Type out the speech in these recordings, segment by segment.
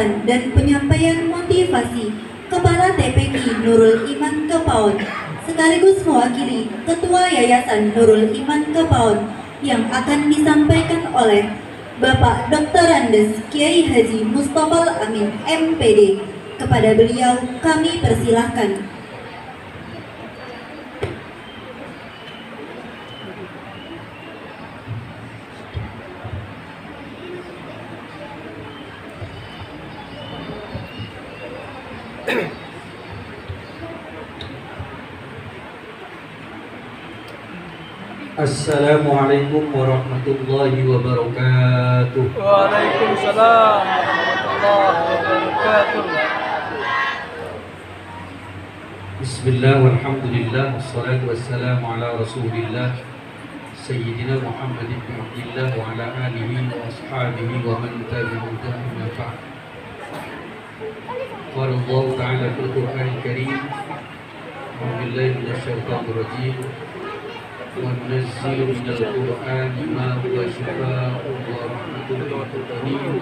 pengajaran dan penyampaian motivasi Kepala TPQ Nurul Iman Kepaon, sekaligus mewakili Ketua Yayasan Nurul Iman Kepaon yang akan disampaikan oleh Bapak Dr. Andes Kiai Haji Mustafa Amin MPD. Kepada beliau kami persilahkan. Assalamualaikum warahmatullahi wabarakatuh. Waalaikumsalam warahmatullahi wabarakatuh. Bismillah walhamdulillah wassalatu wassalamu ala rasulillah Sayyidina Muhammad ibn Abdillah wa ala alihi wa ashabihi wa man tabi'ahum ma ba'd. Qala Allah ta'ala fil Qur'anil Karim, a'udzu billahi minasy syaithanir rajim. وَنُنَزِّلُ مِنَ الْقُرْآنِ مَا هُوَ شِفَاءٌ وَرَحْمَةٌ لِلْمُؤْمِنِينَ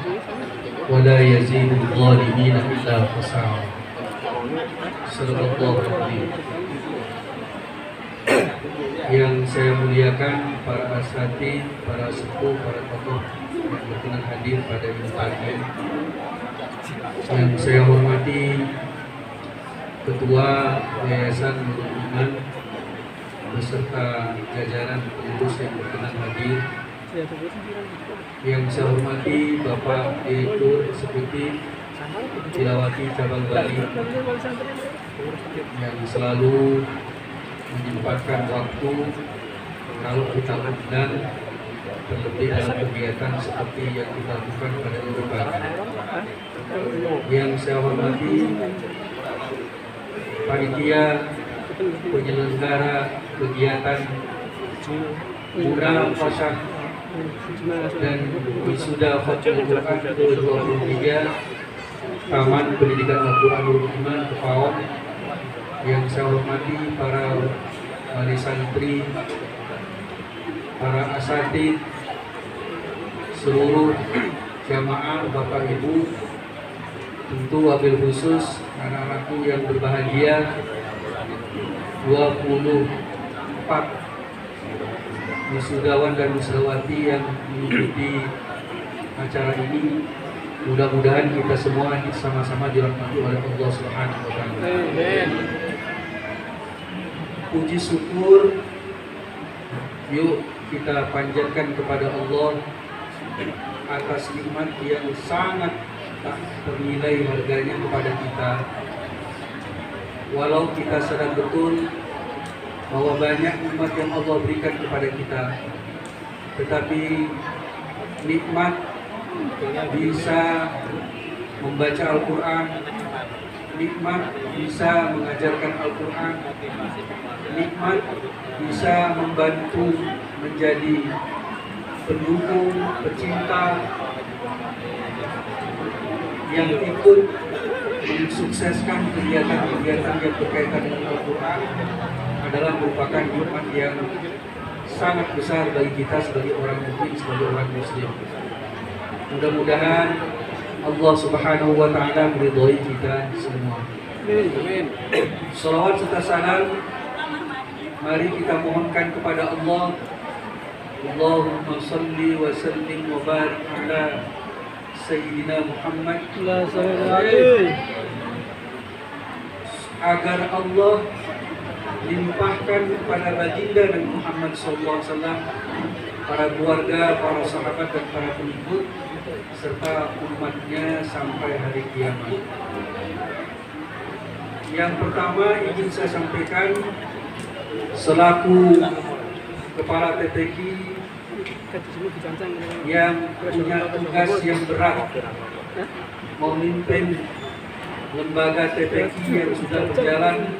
وَلَا يَزِيدُ الظَّالِمِينَ إِلَّا خَسَارًا. Sadaqallahu adzim. Yang saya muliakan para asatidz, para sepuh, para tokoh yang berkenan hadir pada ini pagi. Yang saya hormati Ketua Yayasan Nurul Iman beserta jajaran pengurus yang berkenan hadir. Yang saya hormati Bapak Direktur Eksekutif Tilawati Cabang Bali yang selalu menyempatkan waktu kalau kita undang, terlebih dalam kegiatan seperti yang kita lakukan pada minggu pagi. Yang saya hormati panitia penyelenggara kegiatan mural fasyak dan wisuda Khatmul Quran ke-23 Taman Pendidikan Al-Quran Nurul Iman Kepaon. Yang saya hormati para wali santri, para asatidz, seluruh jamaah, Bapak Ibu, tentu wabil khusus anak-anakku yang berbahagia, 24 wisudawan dan wisudawati yang mengikuti acara ini. Mudah-mudahan kita semua sama-sama dirahmati oleh Allah Subhanahu wa taala. Amin. Puji syukur yuk kita panjatkan kepada Allah atas nikmat yang sangat tak ternilai harganya kepada kita. Walau kita sadar betul bahwa banyak nikmat yang Allah berikan kepada kita, tetapi nikmat bisa membaca Al-Quran, nikmat bisa mengajarkan Al-Quran, nikmat bisa membantu menjadi pendukung, pecinta yang ikut mensukseskan kegiatan-kegiatan yang berkaitan dengan Al-Quran adalah merupakan nikmat yang sangat besar bagi kita sebagai orang mukmin, sebagai orang muslim. Mudah-mudahan Allah Subhanahu wa taala meridhai kita semua. Amin. Shalawat serta salam mari kita mohonkan kepada Allah. Allahumma shalli wa sallim wa barik ala Sayyidina Muhammad agar Allah limpahkan kepada baginda Nabi Muhammad SAW, para keluarga, para sahabat dan para pengikut serta umatnya sampai hari kiamat. Yang pertama ingin saya sampaikan selaku Kepala TPQ yang punya tugas yang berat memimpin lembaga TPQ yang sudah berjalan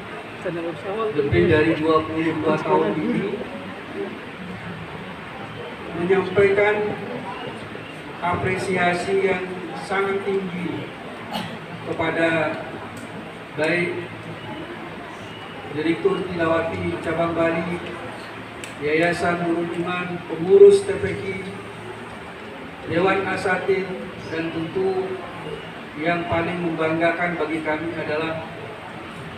lebih dari 22 tahun ini, menyampaikan apresiasi yang sangat tinggi kepada baik Direktur Tilawati Cabang Bali, Yayasan Nurul Iman, pengurus TPQ, Dewan Asatidz, dan tentu yang paling membanggakan bagi kami adalah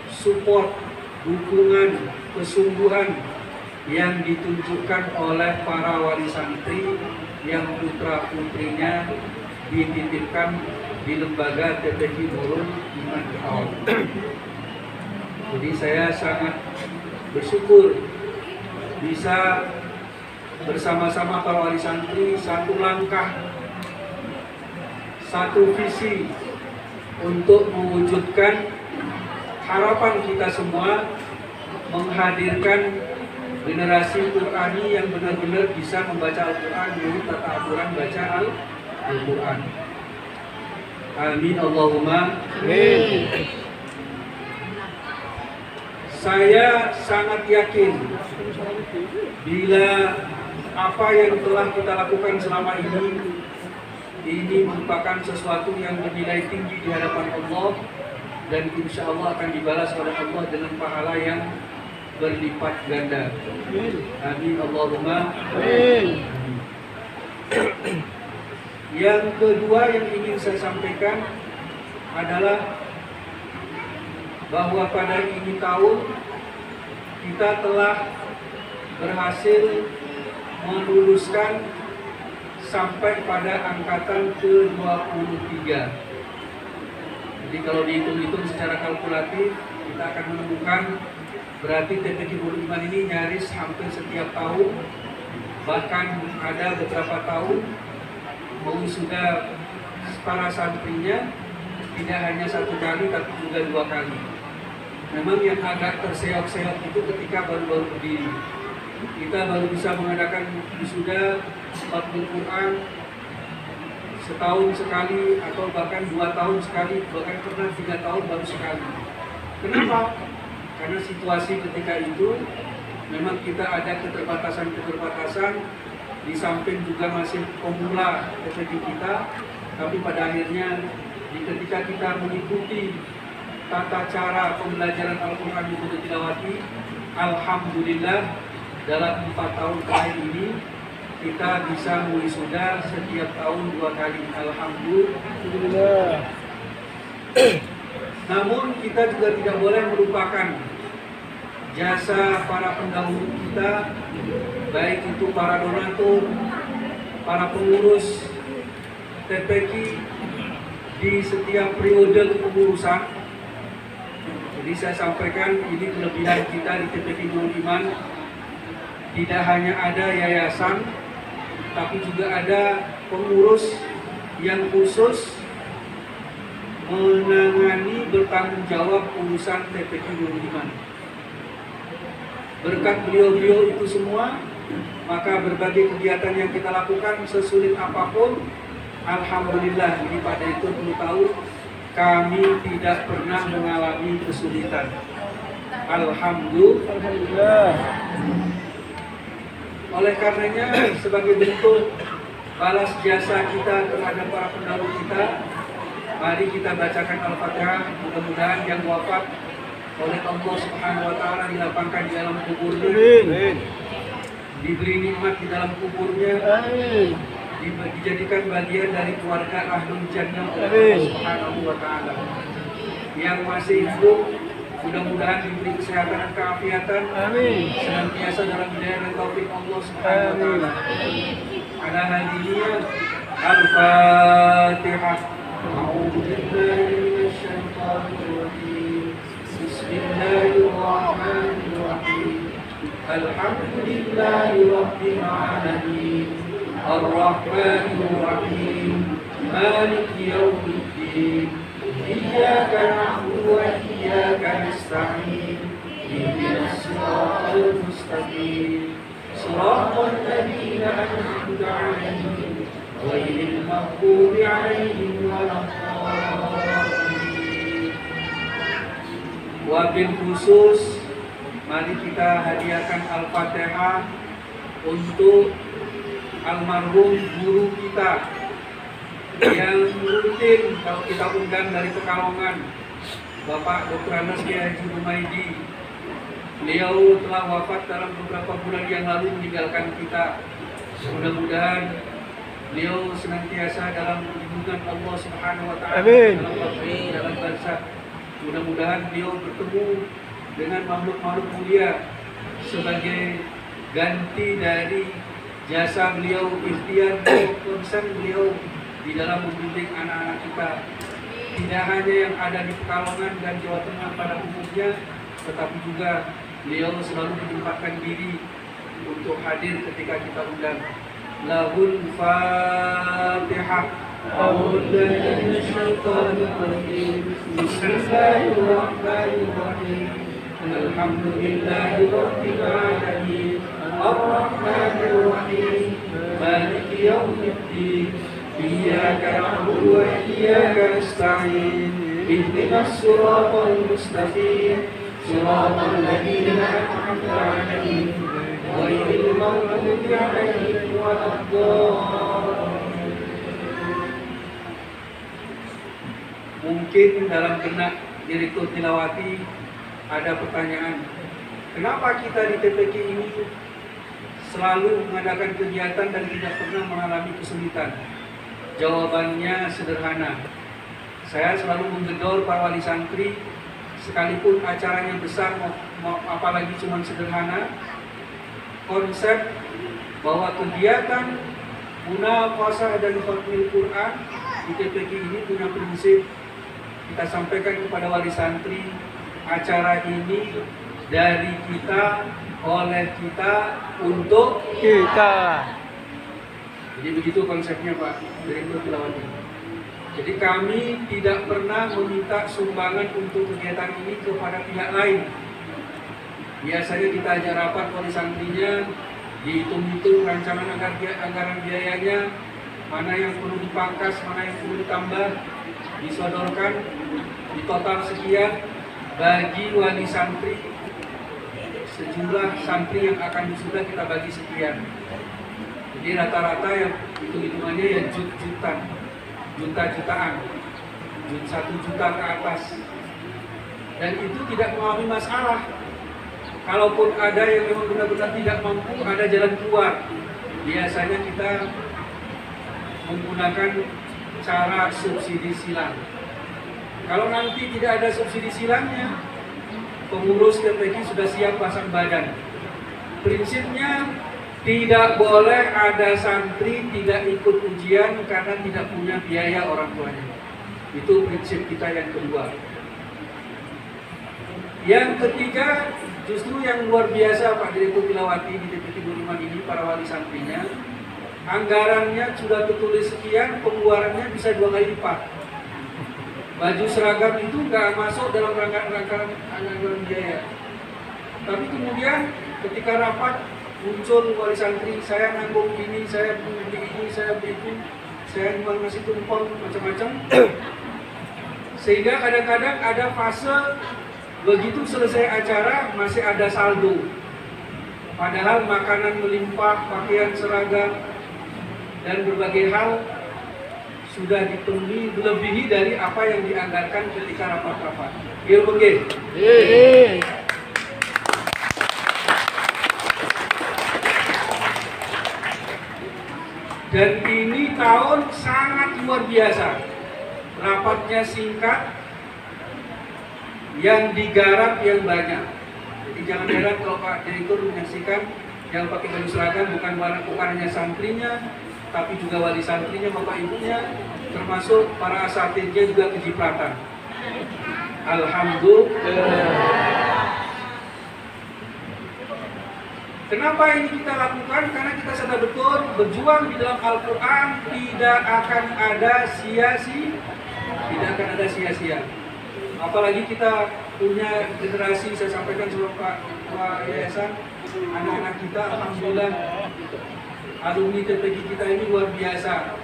support, dukungan, kesungguhan yang ditunjukkan oleh para wali santri yang putra-putrinya dititipkan di lembaga TPQ Nurul Iman Kepaon. Jadi saya sangat bersyukur bisa bersama-sama para wali santri satu langkah, satu visi untuk mewujudkan harapan kita semua menghadirkan generasi Qurani yang benar-benar bisa membaca Al-Quran menurut tata aturan baca Al-Quran. Amin Allahumma amin. Saya sangat yakin bila apa yang telah kita lakukan selama ini merupakan sesuatu yang bernilai tinggi di hadapan Allah dan insya Allah akan dibalas oleh Allah dengan pahala yang berlipat ganda. Amin Allahumma amin. Yang kedua yang ingin saya sampaikan adalah bahwa pada ini tahun kita telah berhasil meluluskan sampai pada angkatan ke-23. Jadi kalau dihitung-hitung secara kalkulatif kita akan menemukan berarti TPQ Nurul Iman ini nyaris hampir setiap tahun, bahkan ada beberapa tahun mewisuda para santrinya tidak hanya satu kali tapi juga 2 kali. Memang yang agak terseok-seok itu ketika baru-baru berdiri. Kita baru bisa mengadakan wisuda Khatmul Quran setahun sekali atau bahkan 2 tahun sekali, bahkan pernah 3 tahun baru sekali. Kenapa? Karena situasi ketika itu memang kita ada keterbatasan-keterbatasan, di samping juga masih pemula TPQ kita, tapi pada akhirnya ketika kita mengikuti tata cara pembelajaran Al-Quran di Tilawati, alhamdulillah dalam 4 tahun terakhir ini kita bisa wisuda setiap tahun 2 kali. Alhamdulillah. Namun kita juga tidak boleh melupakan jasa para pendahulu kita, baik itu para donatur, para pengurus TPQ di setiap periode kepengurusan. Jadi saya sampaikan ini kelebihan kita di TPQ Nurul Iman, tidak hanya ada yayasan, tapi juga ada pengurus yang khusus menangani bertanggung jawab urusan TPQ Nurul Iman. Berkat beliau-beliau itu semua, maka berbagai kegiatan yang kita lakukan sesulit apapun, alhamdulillah ini pada itu 10 tahun kami tidak pernah mengalami kesulitan. Alhamdulillah. Oleh karenanya sebagai bentuk balas jasa kita terhadap para pendahulu kita, mari kita bacakan Al-Fatihah. Mudah-mudahan yang wafat oleh Allah Subhanahu wa taala dilapangkan di dalam kuburnya. Amin. Diberi nikmat di dalam kuburnya. Amin. Dijadikan bagian dari keluarga Ahlul Jannah oleh Allah Subhanahu wa taala. Yang masih hidup mudah-mudahan diberi kesehatan dan keafiatan. Amin. Senantiasa dalam hidayah dan taufik Allah Subhanahu wa taala. Ala hadiniya Al-Fatihah. A'udzu billahi minasyaitonir rajim. Bismillahirrahmanirrahim. Alhamdulillahi rabbil alamin. Ar-Rahmanir Rahim. Maliki yaumiddin. Iyyaka na'budu wa iyyaka nasta'in. Ihdinas siratal mustaqim. Shiratal ladzina an'amta 'alaihim ghairil maghdubi 'alaihim waladdallin. Wabil khusus, mari kita hadiahkan Al-Fatihah untuk almarhum guru kita yang rutin kalau kita undang dari Pekalongan, Bapak Dr. Anas Kiai Haji Humaydi. Beliau telah wafat dalam beberapa bulan yang lalu meninggalkan kita. Mudah-mudahan Beliau senantiasa dalam lindungan Allah Subhanahu wa taala Amin. dalam waktu dalam barzakh. Mudah-mudahan beliau bertemu dengan makhluk-makhluk mulia sebagai ganti dari jasa beliau, ikhtiar beliau, konsen beliau di dalam membimbing anak-anak kita. Tidak hanya yang ada di Pekalongan dan Jawa Tengah pada umumnya, tetapi juga beliau selalu menyempatkan diri untuk hadir ketika kita undang. Lahul Fatihah. Bismillahirrahmanirrahim. Alhamdulillahi Rabbil Alamin. Ar-Rahmanir-Rahim. Maliki Yawmiddin. Iyyaka na'budu wa iyyaka nasta'in. Ihdinas siratal mustaqim. Siratal ladzina an'amta 'alaihim ghairil maghdubi 'alaihim waladdallin. Mungkin dalam benak Direktur Tilawati ada pertanyaan, kenapa kita di TPK ini selalu mengadakan kegiatan dan tidak pernah mengalami kesulitan? Jawabannya sederhana. Saya selalu menggedor para wali santri, sekalipun acaranya besar, apalagi cuma sederhana, konsep bahwa kegiatan munafasah dan khatmil Quran di TPK ini punya prinsip. Kita sampaikan kepada wali santri, acara ini dari kita, oleh kita, untuk Kita. Jadi begitu konsepnya Pak Direktur Tilawati. Jadi kami tidak pernah meminta sumbangan untuk kegiatan ini kepada pihak lain. Biasanya kita ajak rapat wali santrinya, dihitung-hitung rancangan anggaran biayanya, mana yang perlu dipangkas, mana yang perlu ditambah, disodorkan, di total sekian, bagi wali santri, sejumlah santri yang akan wisuda kita bagi sekian. Jadi rata-rata yang hitung-hitungannya ya jutaan, 1 juta ke atas. Dan itu tidak mengalami masalah. Kalaupun ada yang memang benar-benar tidak mampu, ada jalan keluar. Biasanya kita menggunakan cara subsidi silang. Kalau nanti tidak ada subsidi silangnya, pengurus TPK sudah siap pasang badan. Prinsipnya tidak boleh ada santri tidak ikut ujian karena tidak punya biaya orang tuanya. Itu prinsip kita yang kedua. Yang ketiga, justru yang luar biasa Pak Direktur Tilawati di TPK 25 ini, para wali santrinya, anggarannya sudah tertulis sekian, pengeluarannya bisa 2 kali lipat. Baju seragam itu nggak masuk dalam rangkaian anggaran biaya. Tapi kemudian ketika rapat muncul wali santri, saya nanggung ini, saya beli ini, saya beli itu, saya jual nasi tumpeng, macam-macam. Sehingga kadang-kadang ada fase begitu selesai acara masih ada saldo. Padahal makanan melimpah, pakaian seragam, dan berbagai hal sudah dipenuhi melebihi dari apa yang dianggarkan ketika rapat-rapat. Iya, oke. Dan ini tahun sangat luar biasa. Rapatnya singkat, yang digarap yang banyak. Jadi jangan heran kalau Pak Direktur menyaksikan yang pakai baju seragam bukan hanya santrinya, tapi juga wali santrinya, bapak ibunya, termasuk para asatidnya juga kejiplatan. Alhamdulillah. Kenapa ini kita lakukan? Karena kita sadar betul berjuang di dalam Al-Quran tidak akan ada sia-sia. Apalagi kita punya generasi, saya sampaikan sama Pak Yayasan, anak-anak kita alhamdulillah alumni TPK kita ini luar biasa.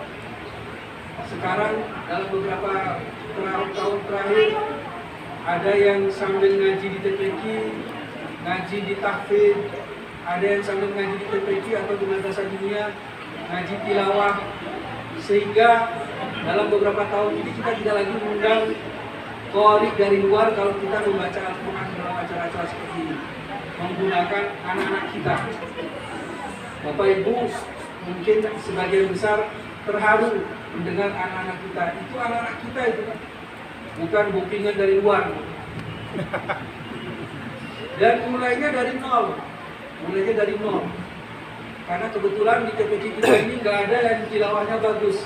Sekarang dalam beberapa tahun terakhir ada yang sambil ngaji di TPK, ngaji di tahfidz, ada yang sambil ngaji di TPK atau di madrasah dunia, ngaji tilawah. Sehingga dalam beberapa tahun ini kita tidak lagi mengundang qari dari luar kalau kita membaca Al-Quran dalam acara-acara seperti ini, menggunakan anak-anak kita. Bapak Ibu mungkin sebagian besar terharu mendengar anak-anak kita. Itu anak-anak kita itu, bukan bookingan dari luar. Dan mulainya dari nol, karena kebetulan di TPK kita ini nggak ada yang tilawahnya bagus.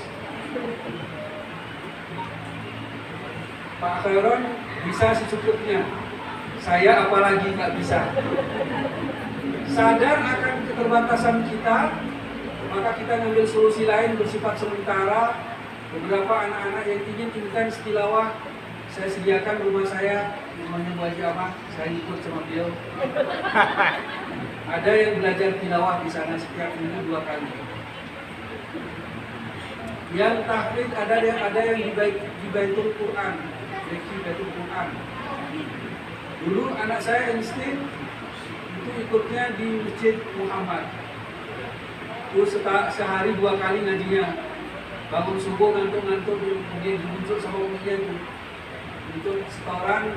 Pak Khairon bisa secukupnya, saya apalagi nggak bisa. Sadar akan keterbatasan kita, maka kita ngambil solusi lain bersifat sementara. Beberapa anak-anak yang ingin intens tilawah, saya sediakan rumah saya, rumahnya Bu Haji Ahmad, saya ikut sama beliau. Ada yang belajar tilawah di sana setiap minggu 2 kali. Yang tahfidz ada yang di Baitul Quran, Baitul Quran. Dulu anak saya insting itu ikutnya di Masjid Muhammad. Terus sehari 2 kali ngajinya. Bangun subuh ngantuk-ngantuk dia dibujuk sama uminya itu. Untuk setoran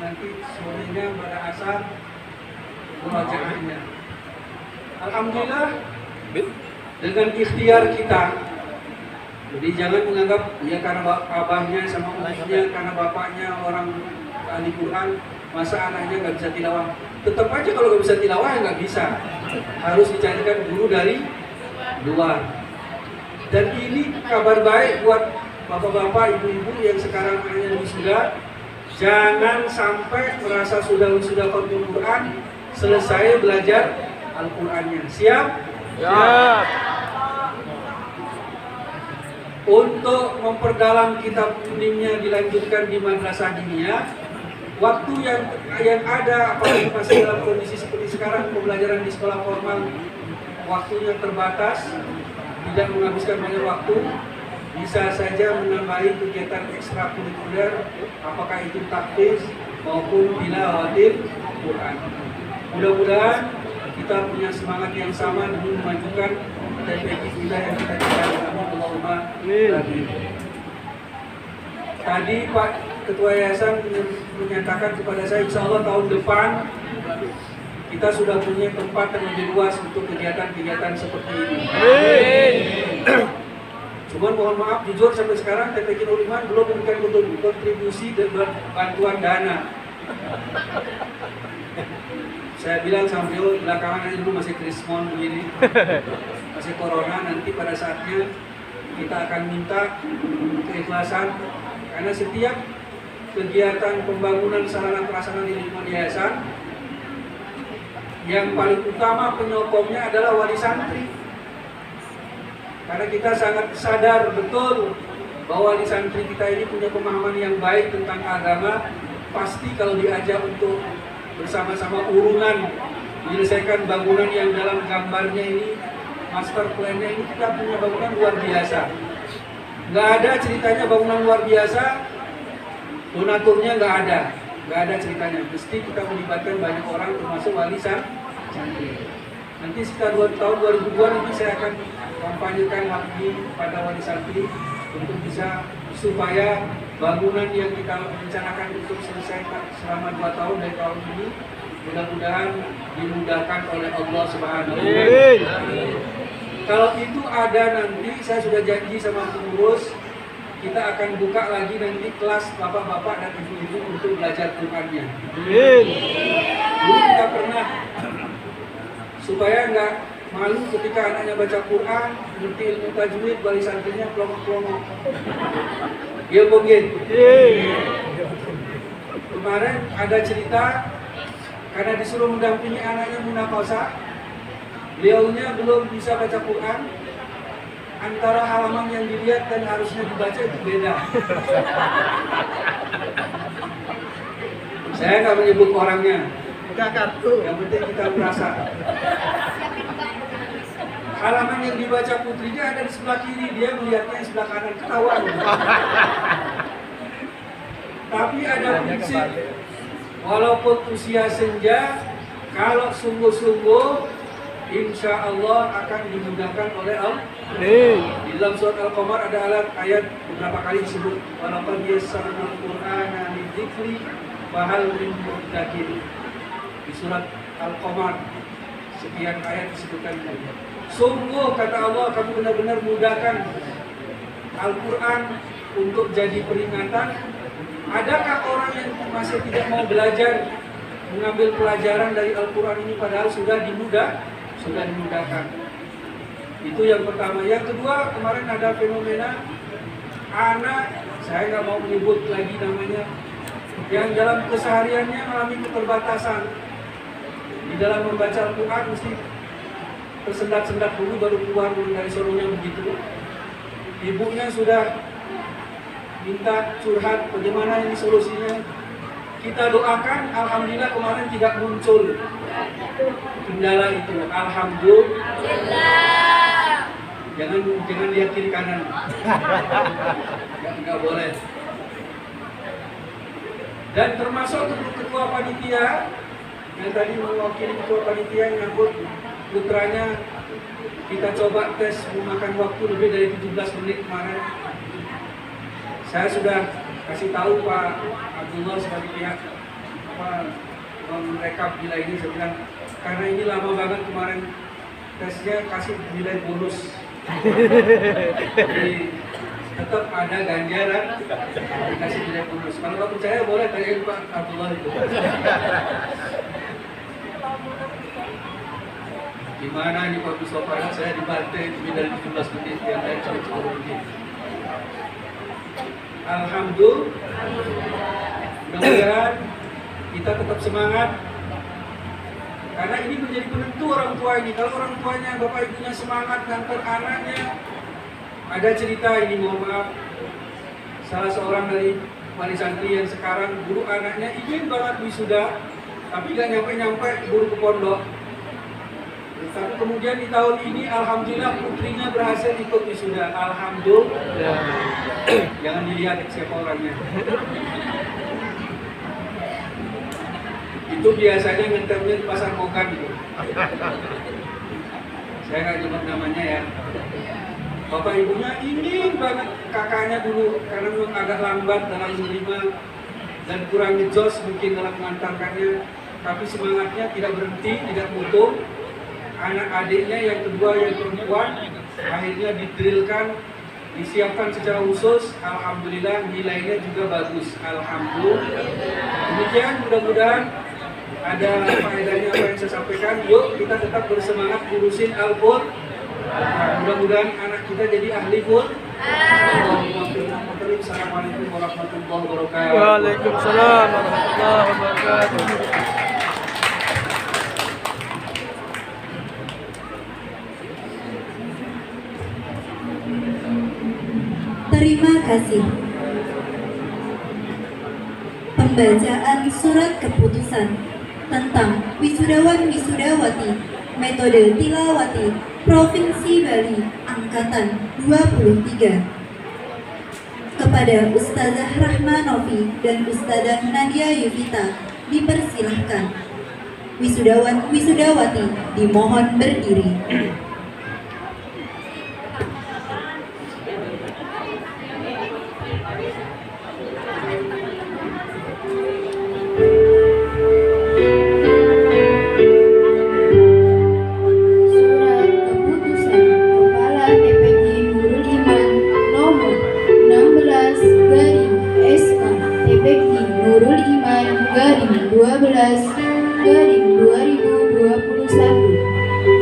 nanti sorenya pada asar murojaahnya. Alhamdulillah dengan ikhtiar kita. Jadi jangan menganggap ya karena abahnya sama umumnya, karena bapaknya orang ahli Quran, masa anaknya nggak bisa tilawah. Tetap aja kalau nggak bisa tilawah ya nggak bisa. Harus dicarikan guru dari luar. Dan ini kabar baik buat bapak-bapak, ibu-ibu yang sekarang anaknya wisuda. Jangan sampai merasa sudah wisuda khatam Quran, selesai belajar Al-Qurannya. Siap? Siap. Untuk memperdalam kitab kuningnya dilanjutkan di madrasah diniyah, waktu yang ada, apalagi masih dalam kondisi seperti sekarang, pembelajaran di sekolah formal waktunya terbatas, tidak menghabiskan banyak waktu, bisa saja menambahi kegiatan ekstrakurikuler, apakah itu tahfidz maupun tilawatil Quran. Mudah-mudahan kita punya semangat yang sama demi memajukan TPK kita yang kita cintai. Tadi Pak Ketua Yayasan menyatakan kepada saya, insya Allah tahun depan kita sudah punya tempat yang lebih luas untuk kegiatan-kegiatan seperti ini. Cuman mohon maaf, jujur sampai sekarang TPK Nurul Iman belum memberikan kontribusi dan bantuan dana. Saya bilang sama beliau, belakangan ini dulu masih krismon begini, masih corona, nanti pada saatnya kita akan minta keikhlasan, karena setiap kegiatan pembangunan sarana prasarana di lingkungan yayasan, yang paling utama penyokongnya adalah wali santri. Karena kita sangat sadar betul bahwa wali santri kita ini punya pemahaman yang baik tentang agama. Pasti kalau diajak untuk bersama-sama urunan menyelesaikan bangunan yang dalam gambarnya ini, master plan-nya ini, kita punya bangunan luar biasa. Nggak ada ceritanya bangunan luar biasa, donaturnya nggak ada ceritanya. Mesti kita melibatkan banyak orang, termasuk wali santri. Nanti sekitar tahun 2002 ini saya akan kampanyekan lagi pada wali santri untuk bisa, supaya bangunan yang kita rencanakan untuk selesai selama 2 tahun dari tahun ini mudah-mudahan dimudahkan oleh Allah Subhanahu wa Ta'ala. Kalau itu ada nanti, saya sudah janji sama pengurus, kita akan buka lagi nanti kelas bapak-bapak dan ibu-ibu untuk belajar Qurannya. Dulu kita pernah, supaya nggak malu ketika anaknya baca Quran, ngerti ilmu tajwid, wali santrinya pelongo-pelongo. Iya mungkin. Kemarin ada cerita, karena disuruh mendampingi anaknya munafasa, beliaunya belum bisa baca Quran. Antara halaman yang dilihat dan harusnya dibaca itu beda. Saya nggak menyebut orangnya. Yang penting kita merasa. Halaman yang dibaca putrinya ada di sebelah kiri, dia melihatnya di sebelah kanan, ketahuan. Tapi ada prinsip, walaupun usia senja, kalau sungguh-sungguh, insya Allah akan dimudahkan oleh Allah. Di dalam surat Al-Qamar ada ayat beberapa kali disebut, walaupun yassarnal Qur'ana lidzikri fahal min muddakir. Di surat Al-Qamar sekian ayat disebutkan. Sungguh kata Allah, kamu benar-benar mudahkan Al-Quran untuk jadi peringatan? Adakah orang yang masih tidak mau belajar, mengambil pelajaran dari Al-Quran ini padahal sudah dimudahkan? Itu yang pertama. Yang kedua, kemarin ada fenomena anak, saya nggak mau menyebut lagi namanya, yang dalam kesehariannya mengalami keterbatasan. Di dalam membaca Al-Quran mesti tersendat-sendat dulu baru keluar dari sorongnya begitu. Ibunya sudah minta curhat bagaimana ini solusinya. Kita doakan, alhamdulillah kemarin tidak muncul kendala itu. Alhamdulillah. Jangan lihat kiri kanan. Nggak boleh. Dan termasuk ketua panitia yang tadi mewakili ketua panitia yang nyambut putranya, kita coba tes memakan waktu lebih dari 17 menit kemarin. Saya sudah kasih tahu Pak Abdullah sebagai pihak merekap nilai ini, saya bilang karena ini lama banget kemarin tesnya, kasih nilai bonus. Jadi tetap ada ganjaran, dikasih nilai bonus. Kalau nggak percaya boleh tanyain Pak Abdullah itu. Gimana nih Pak Mustafa, saya dibantai lebih dari 17 menit, yang lain cuma 10 menit. Alhamdulillah, mudah-mudahan kita tetap semangat, karena ini menjadi penentu orang tua ini. Kalau orang tuanya, bapak ibunya semangat ngantar anaknya, ada cerita ini, mohon maaf, salah seorang dari wali santri yang sekarang guru anaknya ingin banget wisuda, tapi gak nyampe-nyampe guru ke pondok. Tapi kemudian di tahun ini alhamdulillah putrinya berhasil ikut wisuda. Alhamdulillah. Jangan dilihat siapa orangnya. Itu biasanya ngetemnya di pasar Mokan gitu. Saya nggak nyebut namanya ya. Bapak ibunya ingin banget kakaknya dulu, karena memang agak lambat dalam menerima dan kurang ngejos mungkin dalam mengantarkannya. Tapi semangatnya tidak berhenti, tidak mutu. Anak adiknya yang kedua yang perempuan akhirnya didrilkan, disiapkan secara khusus. Alhamdulillah nilainya juga bagus. Alhamdulillah. Demikian, mudah-mudahan ada faedahnya apa yang saya sampaikan. Yuk kita tetap bersemangat ngurusin Al-Qur'an. Mudah-mudahan anak kita jadi ahli Qur'an. Assalamualaikum warahmatullahi wabarakatuh. Waalaikumsalam warahmatullahi wabarakatuh. Terima kasih. Pembacaan surat keputusan tentang wisudawan wisudawati metode tilawati Provinsi Bali Angkatan 23 kepada Ustazah Rahmanovi dan Ustazah Nadia Yuvita dipersilahkan. Wisudawan wisudawati dimohon berdiri.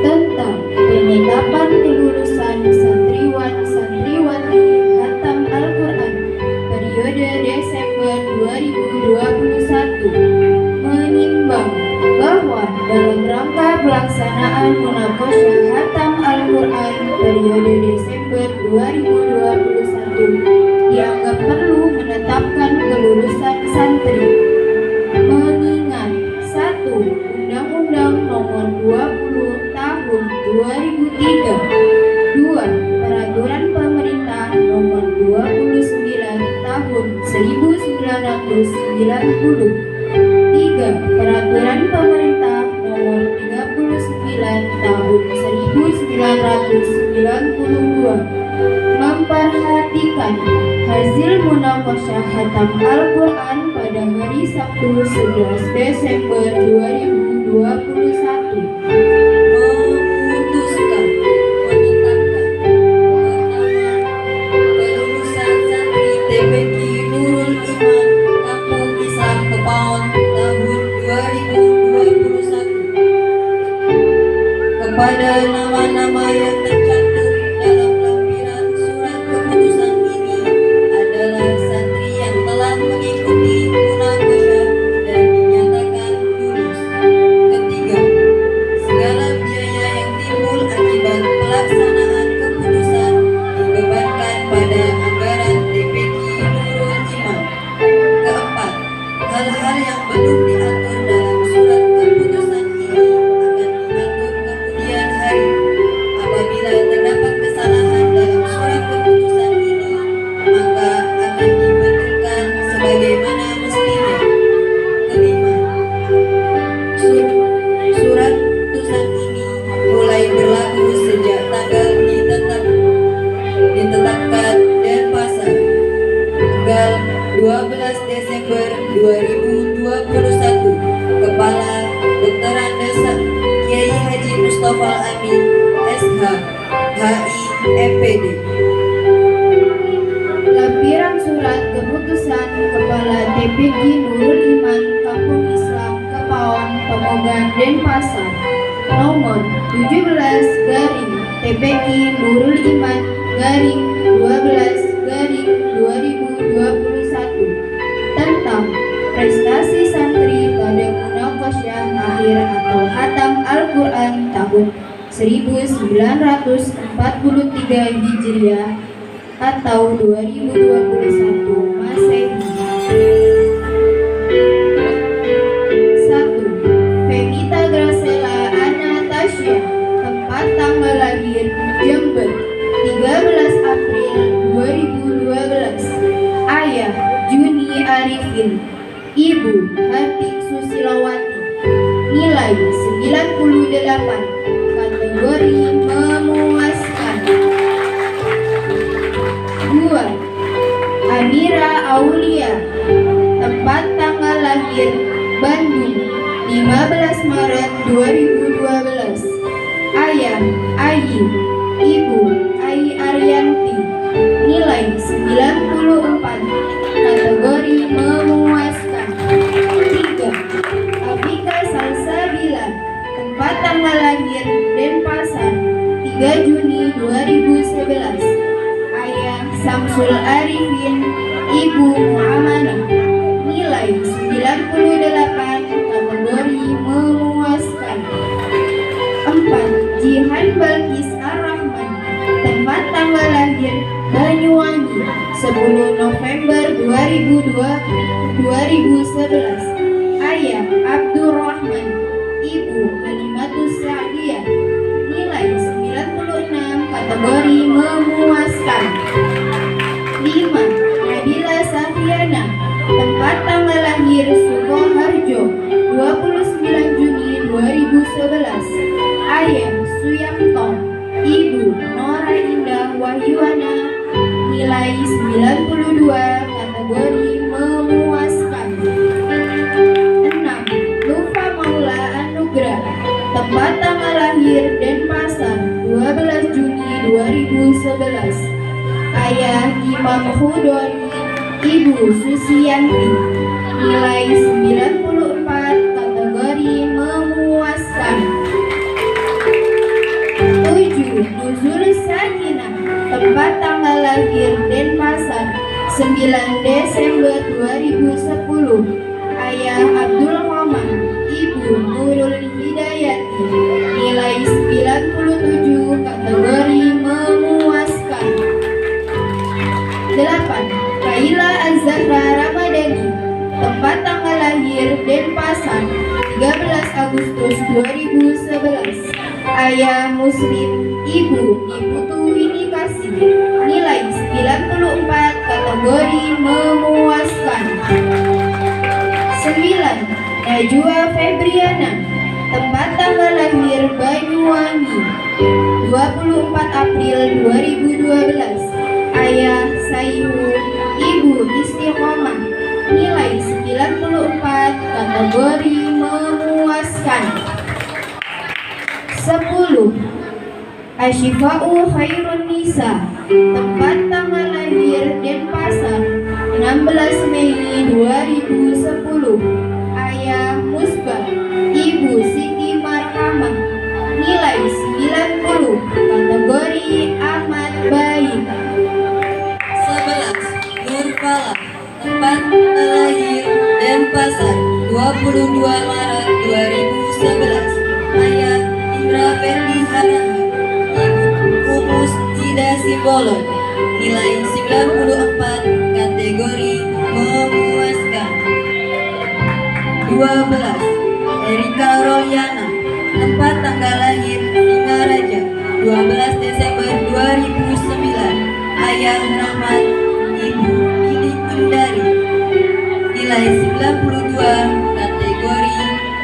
Tentang penetapan kelulusan santriwan-santriwati Khatam Al-Quran periode Desember 2021, menimbang bahwa dalam rangka pelaksanaan munaqasyah Khatam Al-Quran periode Desember 2021 dianggap perlu menetapkan kelulusan santri, mengingat 1. Undang-Undang Nomor 20 Tahun 2003, 2. Peraturan Pemerintah Nomor 29 Tahun 1990, 3. Peraturan Pemerintah Nomor 39 Tahun 1992 memperhatikan hasil munaqasyah Khatam Al-Quran pada hari Sabtu 11 Desember 2021. Memutuskan menetapkan pertama, kepada nama-nama yang tercantum dalam lampiran surat keputusan ini adalah santri yang telah mengikuti munakosya dan dinyatakan lulus. Ketiga, segala biaya yang timbul akibat pelaksanaan keputusan dibebankan pada anggaran TPQ Nurul Iman. Keempat, hal-hal yang belum diatur dalam surat keputusan ini akan diatur kemudian hari. Apabila terdapat kesalahan dalam surat keputusan ini, maka akan dibetulkan sebagaimana mestinya. Kelima, surat keputusan ini mulai berlaku sejak tanggal ditetapkan Denpasar tanggal 12 Desember 2021. Kepala Dr. Andes Kiai Haji Mustafa Amin SH HI MPD. Lampiran surat keputusan Kepala TPQ Nurul Iman Kampung Islam Kepaon Pemogan Denpasar nomor 17 garing TPQ Nurul Iman garing 12 garing 2021 tentang prestasi santri pada munakosyah akhir atau khatam Al-Quran tahun 1943 Hijriah atau 2021 Masehi. 1. Femita Gracela Anastasia, tempat tanggal lahir Jember 13 April 2012. Ayah Juni Arifin, Ibu Hatik Susilawati. Nilai 98. Kategori memuaskan. 2. Amira Aulia, tempat tanggal lahir Bandung 15 Maret 2012. Ayah Ayi, Ibu Ai Arianti. Nilai 94. Kategori memuaskan. 3. Abika Salsabila, tempat tanggal lahir Denpasar 3 Juni 2011. Ayah Samsul Arifin, Ibu Muamana. Nilai 98. Kategori memuaskan. 4. Jihan Balkis Ar-Rahman, tempat tanggal lahir Banyuwangi 10 November 2011. Ayah Abdurrahman, Ibu Halimatus Sa'diyah. Nilai 96. Kategori memuaskan. 5. Nabila Safiana, tempat tanggal lahir Sukoharjo 29 Juni 2011. Ayah Suyamto, Ibu Nora Indah Wahyuana. Nilai 92. Kategori memuaskan. 6. Lufa Maula Anugrah, tempat tanggal lahir Denpasar 12 Juni 2011. Ayah Imam Hudori, Ibu Susiyanti. Nilai 94. Kategori memuaskan. 7. Nuzul Sakinah, tempat tanggal lahir Denpasar 9 Desember 2010. Ayah Abdul Rahman, Ibu Nurul Hidayati. Nilai 97. Kategori memuaskan. 8. Kaila Az-Zahra Ramadhani, tempat tanggal lahir Denpasar 13 Agustus 2011. Ayah Muslim, Ibu Niputu Winikasi. Nilai 94. Kategori memuaskan. 9. Najwa Febriana, tempat tanggal lahir Banyuwangi 24 April 2012. Ayah Sayhu, Ibu Istiqomah. Nilai 94. Kategori memuaskan. 10. Asyifa'u Khairun Nisa, tempat tanggal lahir Denpasar 16 Mei 2010. Ayah Musbah, Ibu Siti Marhamah. Nilai 90 kategori amat baik. 11. Nur Falah, tempat terlahir Denpasar, 22 Maret 2011. Ayah Indra Ferdi Harahap, Ibu Umus Ida Simbolon. Nilai 94, kategori memuaskan. 12. Erika Rolyana, tempat tanggal lahir Singaraja, 12 Desember 2009. Ayah Rahmat, Ibu Lili Indari. Nilai 92, kategori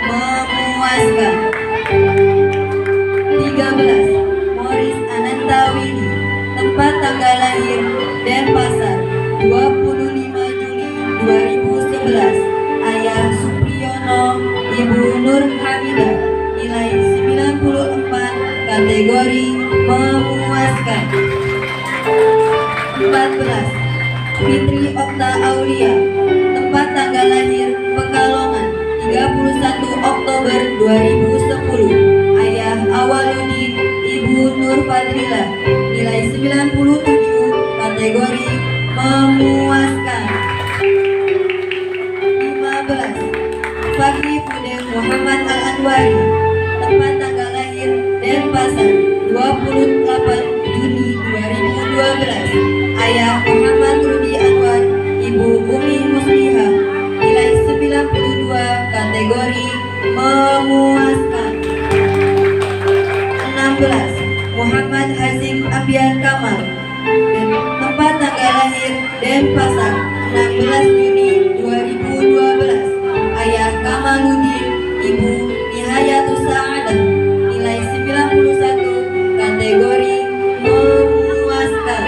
memuaskan. 13. Morris Anantawini, tempat tanggal lahir Denpasar, 25 Juli 2011. Ayah Supriyono, Ibu Nur Hamidah. Nilai 94, kategori memuaskan. 14. Fitri Okta Aulia, tempat tanggal lahir Pekalongan, 31 Oktober 2010. Ayah Awaludin, Ibu Nur Fadlila. Nilai 97, kategori memuaskan. 15. Fakri Fudel Muhammad Al-Anwari, tempat tanggal lahir Denpasar, 28 Juni 2012. Ayah Muhammad Rudi Anwar, Ibu Umi Musliha. Nilai 92, kategori memuaskan. 16. Muhammad Hazim Abian Kamal, tempat tanggal lahir Denpasar, 16 Juni 2012. Ayah Kamaludin, Ibu Nihayatus Sa'adah. Nilai 91, kategori memuaskan.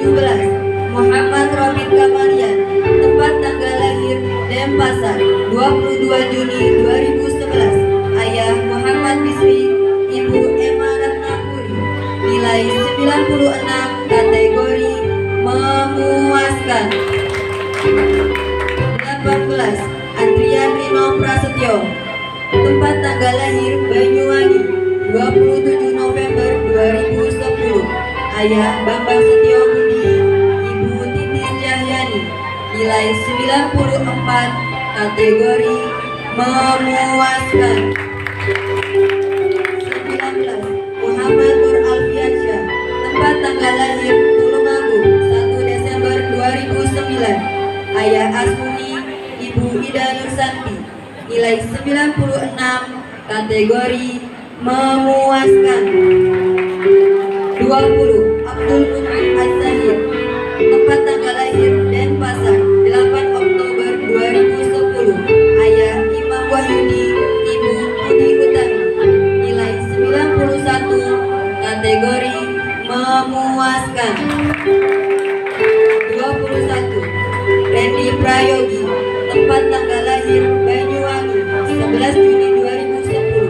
17. Muhammad Robin Kamalian, tempat tanggal lahir Denpasar, 22 Juni 2011. Ayah Muhammad Bisri, Ibu Emma Ratnapuri. Nilai 96, kategori memuaskan. 18. Andrian Rino Prasetyo, tempat tanggal lahir Banyuwangi, 27 November 2010. Ayah Bambang Setio Budi, Ibu Titis Cahyani. Nilai 94, kategori memuaskan. 19. Muhammad Nur Alfiansyah, tempat tanggal lahir Tulungagung, 1 Desember 2009. Ayah Asmuni, Ibu Ida Nursanti. Nilai 96, kategori memuaskan. 20. Abdul Mumin Az-Zahid, tempat tanggal lahir Denpasar, 8 Oktober 2010. Ayah Imam Wahyudi, Ibu Budi Utami. Nilai 91, kategori memuaskan. 21. Randy Prayogi, tempat tanggal lahir Banyuwangi, 11 Juni 2010.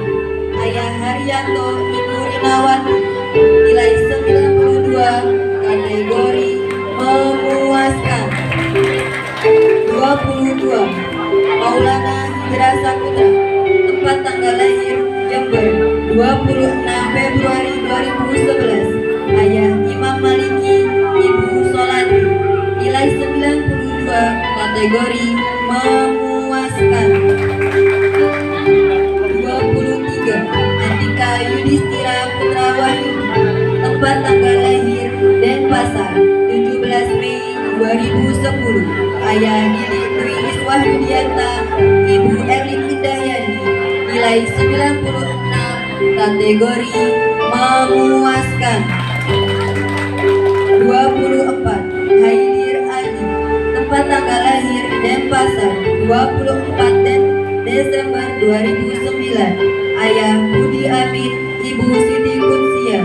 Ayah Haryanto, Ibu Rinawati. Nilai 92, kategori memuaskan. 22. Maulana Hijra Saputra, tempat tanggal lahir Jember, 26 Februari 2011. Ayah Imam Maliki, Ibu Solati. Nilai 92, kategori memuaskan. 23. Andika Yudhistira Putra Wahyudi, tempat tanggal lahir Denpasar, 17 Mei 2010. Ayah Lili Dwi Iswahyudianta, Ibu Erlin Indahyani. Nilai 96, kategori memuaskan. 24. Haidir Ali, tempat tanggal lahir Denpasar, 24 Desember 2009. Ayah Budi Amin, Ibu Siti Kunsia.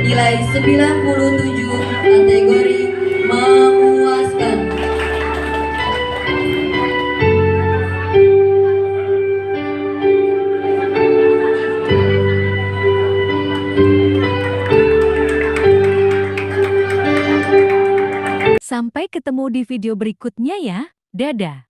Nilai 97, kategori memuaskan. Sampai ketemu di video berikutnya ya. Dadah.